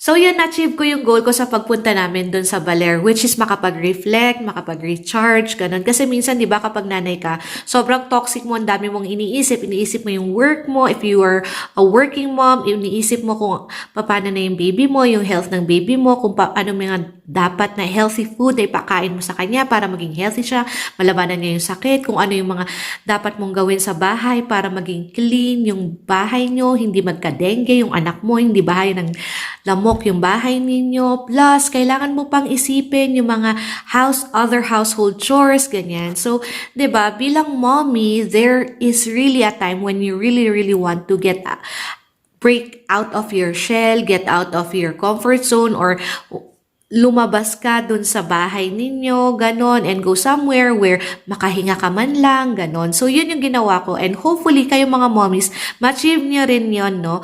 So yun, na-achieve ko yung goal ko sa pagpunta namin doon sa BALER, which is makapag-reflect, makapag-recharge, ganun. Kasi minsan, di ba, kapag nanay ka, sobrang toxic mo, ang dami mong iniisip mo yung work mo, if you are a working mom, iniisip mo kung paano na yung baby mo, yung health ng baby mo, kung ano mga dapat na healthy food na ipakain mo sa kanya para maging healthy siya, malabanan niya yung sakit, kung ano yung mga dapat mong gawin sa bahay para maging clean yung bahay nyo, hindi magka-dengue, yung anak mo, hindi bahay ng lamok yung bahay ninyo. Plus, kailangan mo pang isipin yung mga other household chores, ganyan. So, 'di ba, bilang mommy, there is really a time when you really want to break out of your shell, get out of your comfort zone, or lumabas ka dun sa bahay ninyo, ganon, and go somewhere where makahinga ka man lang, ganon. So, yun yung ginawa ko. And hopefully, kayo mga mommies, ma-achieve nyo rin yun, no?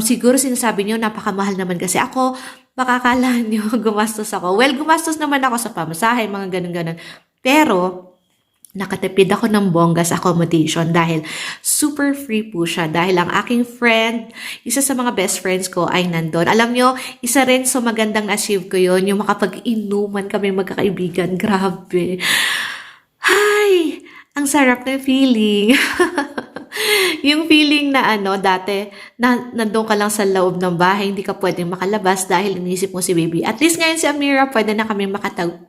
Siguro sinasabi nyo, napakamahal naman kasi ako, makakala nyo, gumastos ako. Well, gumastos naman ako sa pamasahe, mga ganun-ganun. Pero, nakatipid ako ng bongga sa accommodation dahil super free po siya. Dahil ang aking friend, isa sa mga best friends ko ay nandun. Alam nyo, isa rin sa magandang na-achieve ko yun, yung makapag-inuman kami magkakaibigan. Grabe. Ay, ang sarap ng feeling. Yung feeling na dati, nandun ka lang sa loob ng bahay, hindi ka pwedeng makalabas dahil inisip mo si baby. At least ngayon si Amira, pwede na kami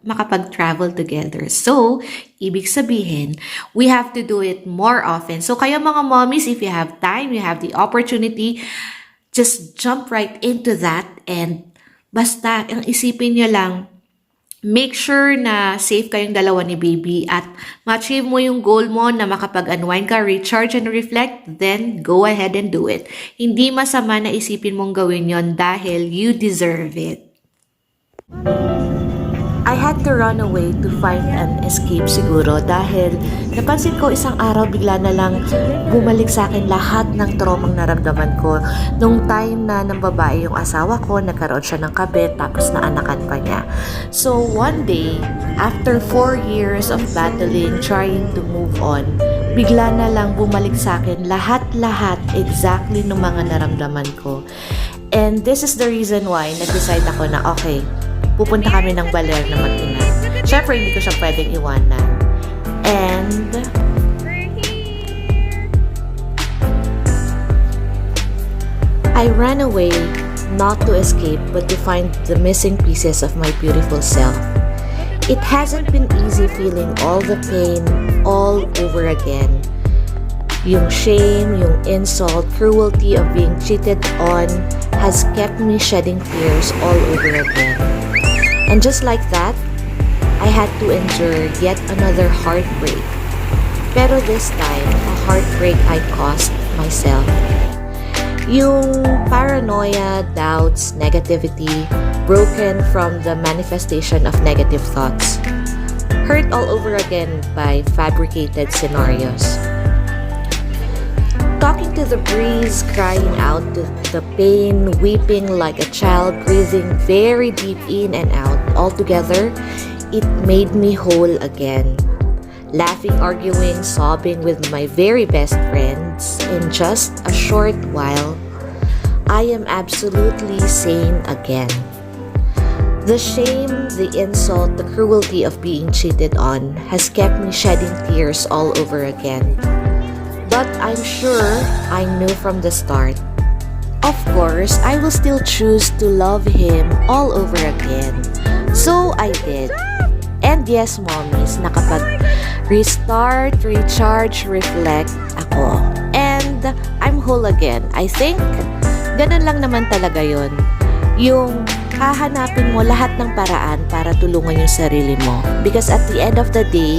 makapag-travel together. So, ibig sabihin, we have to do it more often. So, kayo mga mommies, if you have time, you have the opportunity, just jump right into that and basta, ang isipin nyo lang, make sure na safe kayong dalawa ni baby at ma-achieve mo yung goal mo na makapag-unwind ka, recharge and reflect, then go ahead and do it. Hindi masama na isipin mong gawin yon dahil you deserve it. I had to run away to find an escape siguro dahil napansin ko isang araw bigla na lang bumalik sa akin lahat ng traumang naramdaman ko nung time na ng babae yung asawa ko, nagkaroon siya ng kabit tapos naanakan pa niya. So one day, after 4 years of battling, trying to move on, bigla na lang bumalik sa akin lahat-lahat exactly ng mga naramdaman ko. And this is the reason why nag-decide ako na okay, pupunta kami ng BALER na mag-ina. Siyempre, hindi ko siya pwedeng iwanan. And I ran away not to escape but to find the missing pieces of my beautiful self. It hasn't been easy feeling all the pain all over again. Yung shame, yung insult, cruelty of being cheated on has kept me shedding tears all over again. And just like that, I had to endure yet another heartbreak. Pero this time, a heartbreak I caused myself. Yung paranoia, doubts, negativity, broken from the manifestation of negative thoughts. Hurt all over again by fabricated scenarios. Talking to the breeze, crying out to the pain, weeping like a child, breathing very deep in and out. Altogether, it made me whole again. Laughing, arguing, sobbing with my very best friends. In just a short while, I am absolutely sane again. The shame, the insult, the cruelty of being cheated on has kept me shedding tears all over again. But I'm sure I knew from the start. Of course, I will still choose to love him all over again. So I did. And yes, mommies, nakapag-restart, recharge, reflect ako. And I'm whole again. I think, ganun lang naman talaga yun. Yung hahanapin mo lahat ng paraan para tulungan yung sarili mo. Because at the end of the day,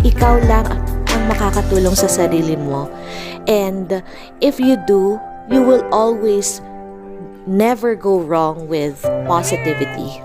ikaw lang ang makakatulong sa sarili mo. And if you do, you will always never go wrong with positivity.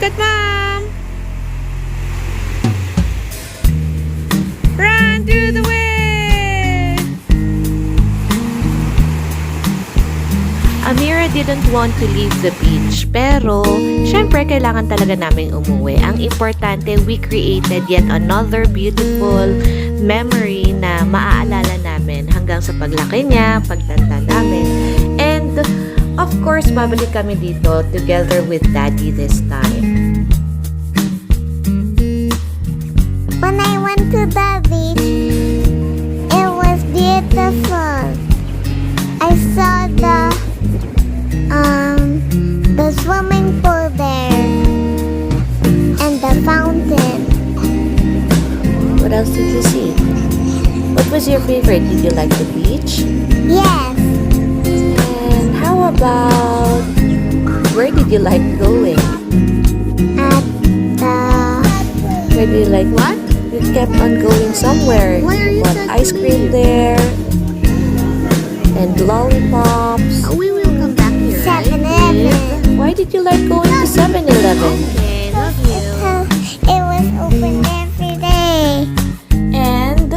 Look at Mom! Run through the way! Amira didn't want to leave the beach, pero syempre kailangan talaga namin umuwi. Ang importante, we created yet another beautiful memory na maaalala namin hanggang sa paglaki niya, pagtanda namin. And of course, babalik kami dito together with Daddy this time. When I went to the beach, it was beautiful. I saw the swimming pool there and the fountain. What else did you see? What was your favorite? Did you like the beach? Yes, And how about, where did you like going? at the Where did you like what? You kept on going somewhere. Why are you Bought so ice cream sweet? there. And lollipops. we will come back here. 7-Eleven. Why did you like going to 7-Eleven? Okay, love you. It was open every day And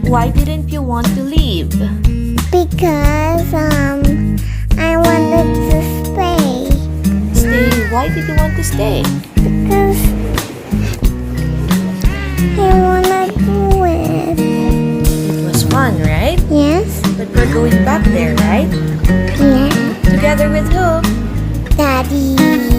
why didn't you want to leave? because I wanted to stay Stay. Why did you want to stay? because I wanna do it. It was fun, right? Yes, But we're going back there, right? yeah, Together with who? Daddy.